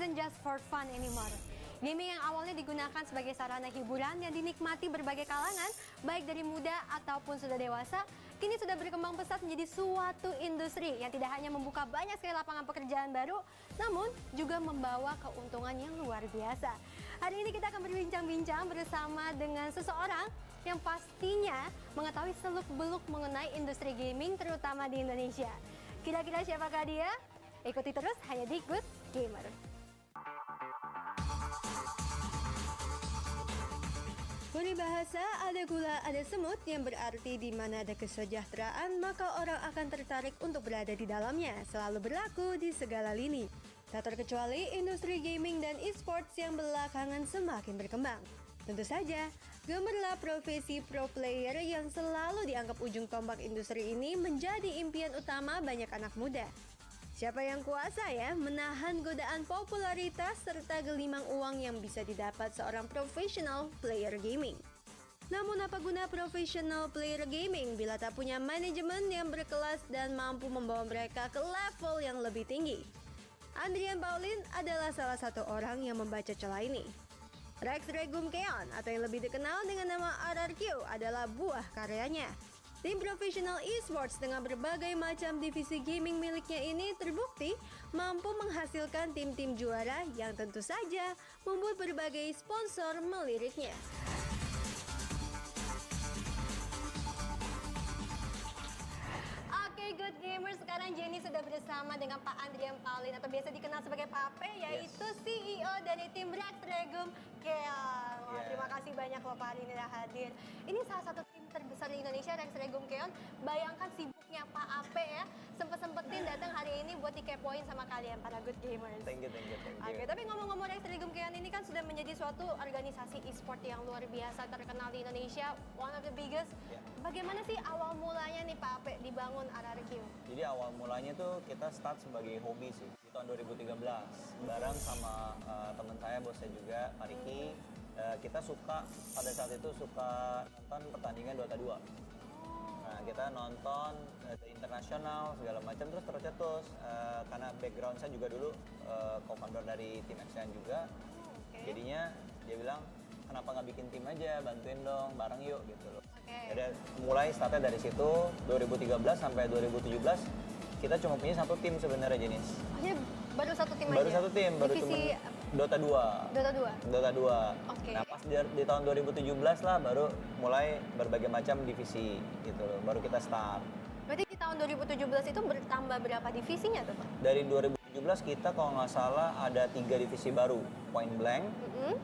isn't just for fun anymore. Gaming yang awalnya digunakan sebagai sarana hiburan yang dinikmati berbagai kalangan, baik dari muda ataupun sudah dewasa, kini sudah berkembang pesat menjadi suatu industri yang tidak hanya membuka banyak sekali lapangan pekerjaan baru, namun juga membawa keuntungan yang luar biasa. Hari ini kita akan berbincang-bincang bersama dengan seseorang yang pastinya mengetahui seluk-beluk mengenai industri gaming terutama di Indonesia. Kira-kira siapakah dia? Ikuti terus hanya di Good Gamer. Peribahasa ada gula ada semut yang berarti di mana ada kesejahteraan maka orang akan tertarik untuk berada di dalamnya, selalu berlaku di segala lini. Tak terkecuali industri gaming dan e-sports yang belakangan semakin berkembang. Tentu saja, gemerlap profesi pro player yang selalu dianggap ujung tombak industri ini menjadi impian utama banyak anak muda. Siapa yang kuasa ya menahan godaan popularitas serta gelimang uang yang bisa didapat seorang profesional player gaming. Namun apa guna profesional player gaming bila tak punya manajemen yang berkelas dan mampu membawa mereka ke level yang lebih tinggi? Andrian Pauline adalah salah satu orang yang membaca celah ini. Rex Regum Keon atau yang lebih dikenal dengan nama RRQ adalah buah karyanya. Tim profesional esports dengan berbagai macam divisi gaming miliknya ini terbukti mampu menghasilkan tim-tim juara yang tentu saja membuat berbagai sponsor meliriknya. Oke, Good Gamers, sekarang Jenny sudah bersama dengan Pak Andrian Pauline atau biasa dikenal sebagai Pak Ape, yaitu CEO dari tim Rex Regum Keon. Wah, terima kasih banyak loh Pak hari ini sudah hadir. Ini salah satu tim terbesar di Indonesia, Rex Regum Keon. Bayangkan sibuknya Pak Ape ya, sempet-sempetin datang hari ini buat dikepoin sama kalian para Good Gamers. Thank you. Oke, tapi ngomong-ngomong Rex Regum Keon ini kan sudah menjadi suatu organisasi e-sport yang luar biasa terkenal di Indonesia, one of the biggest. Bagaimana sih awal mulanya nih Pak Ape dibangun RRQ? Jadi awal mulanya tuh kita start sebagai hobi sih di tahun 2013 bareng sama teman saya, bos saya juga, Pak Riki. Kita suka pada saat itu suka nonton pertandingan Dota 2. Nah, kita nonton internasional segala macam terus tercetus karena background saya juga dulu co-founder dari tim XN juga. Jadinya dia bilang kenapa nggak bikin tim aja, bantuin dong bareng yuk gitu loh. Jadi mulai startnya dari situ 2013 sampai 2017 kita cuma punya satu tim sebenarnya jenis. Maksudnya baru satu tim baru aja? Satu tim, baru divisi cuma Dota 2. Dota 2? Oke. Nah pas di tahun 2017 lah baru mulai berbagai macam divisi gitu loh, baru kita start. Berarti di tahun 2017 itu bertambah berapa divisinya tuh Pak? Dari 2017 kita kalau nggak salah ada 3 divisi baru, Point Blank,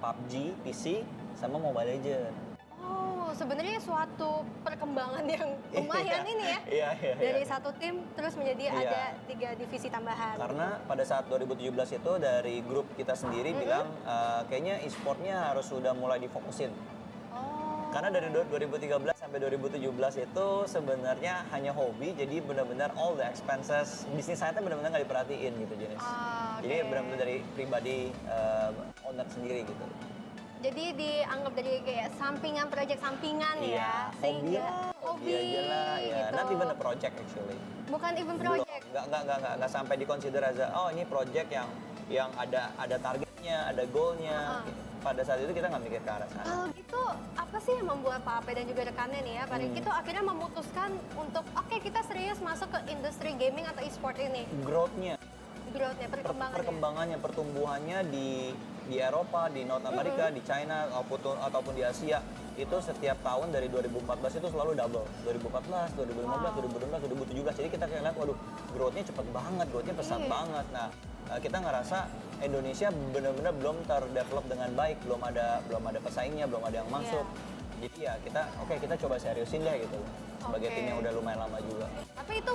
PUBG, PC, sama Mobile Legends. Oh, sebenarnya suatu perkembangan yang lumayan ini ya. Iya. Dari satu tim terus menjadi ada 3 divisi tambahan. Karena pada saat 2017 itu dari grup kita sendiri bilang kayaknya e-sportnya harus sudah mulai difokusin. Karena dari 2013 sampai 2017 itu sebenarnya hanya hobi, jadi benar-benar all the expenses bisnis saya itu benar-benar nggak diperhatiin gitu jenis. Jadi benar-benar dari pribadi owner sendiri gitu. Jadi dianggap dari kayak sampingan, proyek sampingan ya, sehingga hobi aja lah, ya. Gitu. Not even a project actually. Bukan even project. Nggak sampai dikonsider as ini project yang ada targetnya, ada goalnya. Gitu. Pada saat itu kita nggak mikir ke arah sana. Kalau gitu, apa sih yang membuat Pak Ape dan juga rekannya nih ya, Pak Riki itu akhirnya memutuskan untuk kita serius masuk ke industri gaming atau e-sport ini? Growth-nya, perkembangannya, pertumbuhannya di Eropa, di North America, di China ataupun di Asia itu setiap tahun dari 2014 itu selalu double. 2014, 2015, 2016, 2017. Jadi kita kayak lihat, waduh, growth-nya cepet banget, growth-nya pesat banget. Nah, kita ngerasa Indonesia benar-benar belum terdevelop dengan baik, belum ada pesaingnya, belum ada yang masuk. Jadi ya kita coba seriusin deh gitu. Sebagai tim yang udah lumayan lama juga. Tapi itu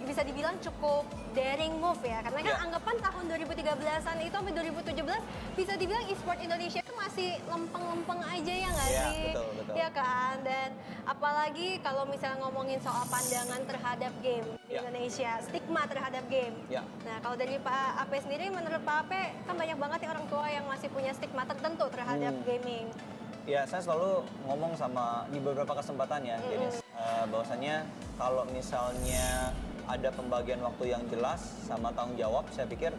bisa dibilang cukup daring move ya, karena kan anggapan tahun 2013-an itu sampai 2017 bisa dibilang e-sport Indonesia itu masih lempeng-lempeng aja ya nggak sih? Betul. Ya kan, dan apalagi kalau misalnya ngomongin soal pandangan terhadap game di Indonesia, stigma terhadap game. Nah kalau dari Pak Ape sendiri, menurut Pak Ape kan banyak banget ya orang tua yang masih punya stigma tertentu terhadap gaming. Ya, saya selalu ngomong sama di beberapa kesempatan ya, jadi bahwasannya kalau misalnya ada pembagian waktu yang jelas sama tanggung jawab, saya pikir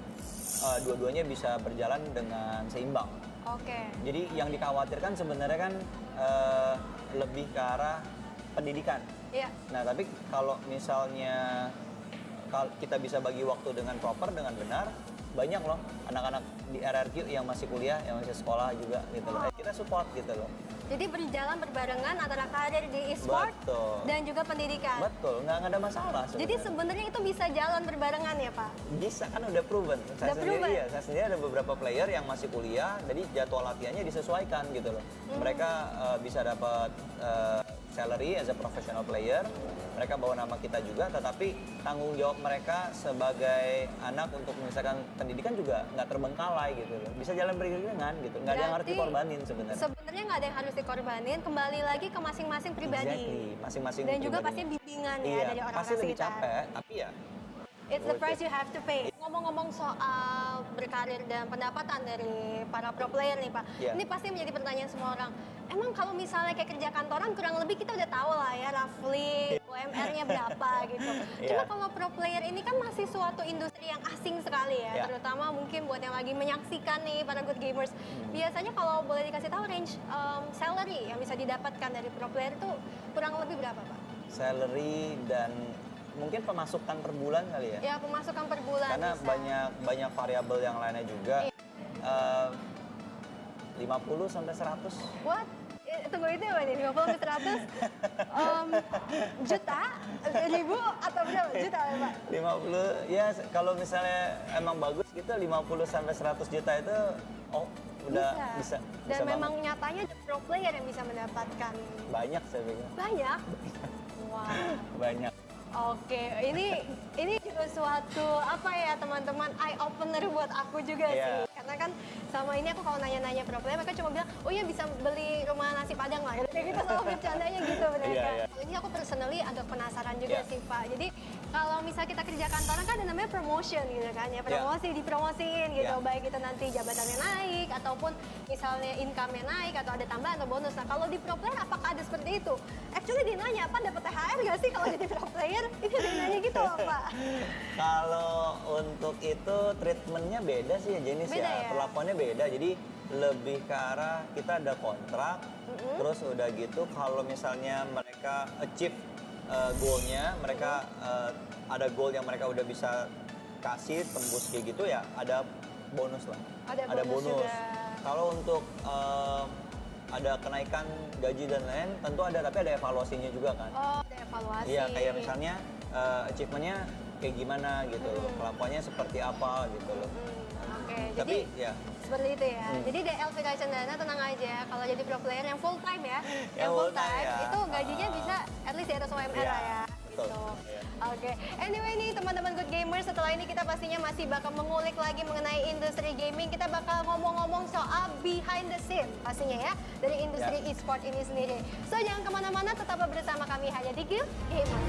dua-duanya bisa berjalan dengan seimbang. Oke. Jadi yang dikhawatirkan sebenarnya kan lebih ke arah pendidikan. Iya. Nah, tapi kalau misalnya kita bisa bagi waktu dengan proper, dengan benar, banyak loh anak-anak di RRQ yang masih kuliah, yang masih sekolah juga gitu loh. Kita support gitu loh. Jadi berjalan berbarengan antara karir di e-sport Betul. dan juga pendidikan. Betul, nggak ada masalah sebenarnya. Jadi sebenarnya itu bisa jalan berbarengan ya Pak? Bisa, kan udah proven. Udah proven? Iya, saya sendiri ada beberapa player yang masih kuliah, jadi jadwal latihannya disesuaikan gitu loh. Mereka bisa dapat salary as a professional player, mereka bawa nama kita juga, tetapi tanggung jawab mereka sebagai anak untuk misalkan pendidikan juga nggak terbengkalai gitu loh. Bisa jalan beriringan gitu, nggak ada yang harus Berarti dikorbanin sebenarnya. Sebenarnya nggak ada yang harus dikorbanin, kembali lagi ke masing-masing pribadi. Exactly, masing-masing Dan juga pribadinya. pasti bimbingan ya Iya, dari orang-orang pasti lebih sekitar. capek, tapi ya It's the price you have to pay. Ngomong-ngomong soal berkarir dan pendapatan dari para pro player nih Pak, Iya. ini pasti menjadi pertanyaan semua orang. Emang kalau misalnya kayak kerja kantoran kurang lebih kita udah tahu lah ya roughly UMR-nya berapa gitu. Cuma Iya. kalau pro player ini kan masih suatu industri yang asing sekali ya, Iya. terutama mungkin buat yang lagi menyaksikan nih para good gamers. Biasanya kalau boleh dikasih tahu range salary yang bisa didapatkan dari pro player itu kurang lebih berapa Pak? salary dan mungkin pemasukan per bulan kali ya. Ya pemasukan per bulan. Karena bisa. banyak variabel yang lainnya juga. Iya. 50 sampai 100. What? Tunggu itu apa nih? 50 sampai 100? Juta? Ribu? Atau berapa? Juta ya Pak? 50 ya kalau misalnya emang bagus gitu 50 sampai 100 juta itu udah bisa Dan banget. memang nyatanya the pro player yang bisa mendapatkan Banyak saya pikir. banyak. Wah. Banyak. Oke, ini juga suatu apa ya teman-teman eye opener buat aku juga Iya. sih. Karena kan sama ini aku kalau nanya-nanya pro player mereka cuma bilang, "Oh iya bisa beli rumah nasi Padang lah." Kayak gitu sama bercandanya gitu mereka. Iya, iya. Kalau ini aku personally agak penasaran juga Iya. sih, Pak. Jadi kalau misal kita kerja kantoran kan ada namanya promotion gitu kan ya. Promosi dipromosiin gitu. Iya. Baik itu nanti jabatannya naik ataupun misalnya income-nya naik atau ada tambahan atau bonus. Nah, kalau di pro player apakah ada seperti itu? Actually dia nanya, "Apa dapat THR gak sih kalau jadi pro player?" Ini dia nanya gitu loh, Pak. Kalau untuk itu treatmentnya beda sih ya jenis Beda ya? Perlakuannya beda. Jadi lebih ke arah kita ada kontrak. Terus udah gitu kalau misalnya mereka achieve goalnya, mereka ada goal yang mereka udah bisa kasih tembus kayak gitu ya ada bonus lah. Ada bonus juga. Kalau untuk ada kenaikan gaji dan lain tentu ada, tapi ada evaluasinya juga kan. Oh, ada evaluasi. Iya, kayak misalnya achievement-nya kayak gimana gitu loh, kelakuannya seperti apa gitu loh. Oke, Tapi jadi ya seperti itu ya. Jadi DLV Cendana tenang aja, kalau jadi pro player yang full time ya, Yang full time ya. itu gajinya bisa at least di atas UMR Iya, lah ya. betul. Gitu. Iya. Oke, anyway nih teman-teman good gamers, setelah ini kita pastinya masih bakal mengulik lagi mengenai industri gaming. Kita bakal ngomong-ngomong soal behind the scene pastinya ya dari industri e-sport ini sendiri. So jangan kemana-mana, tetap bersama kami hanya di Guild Gamer.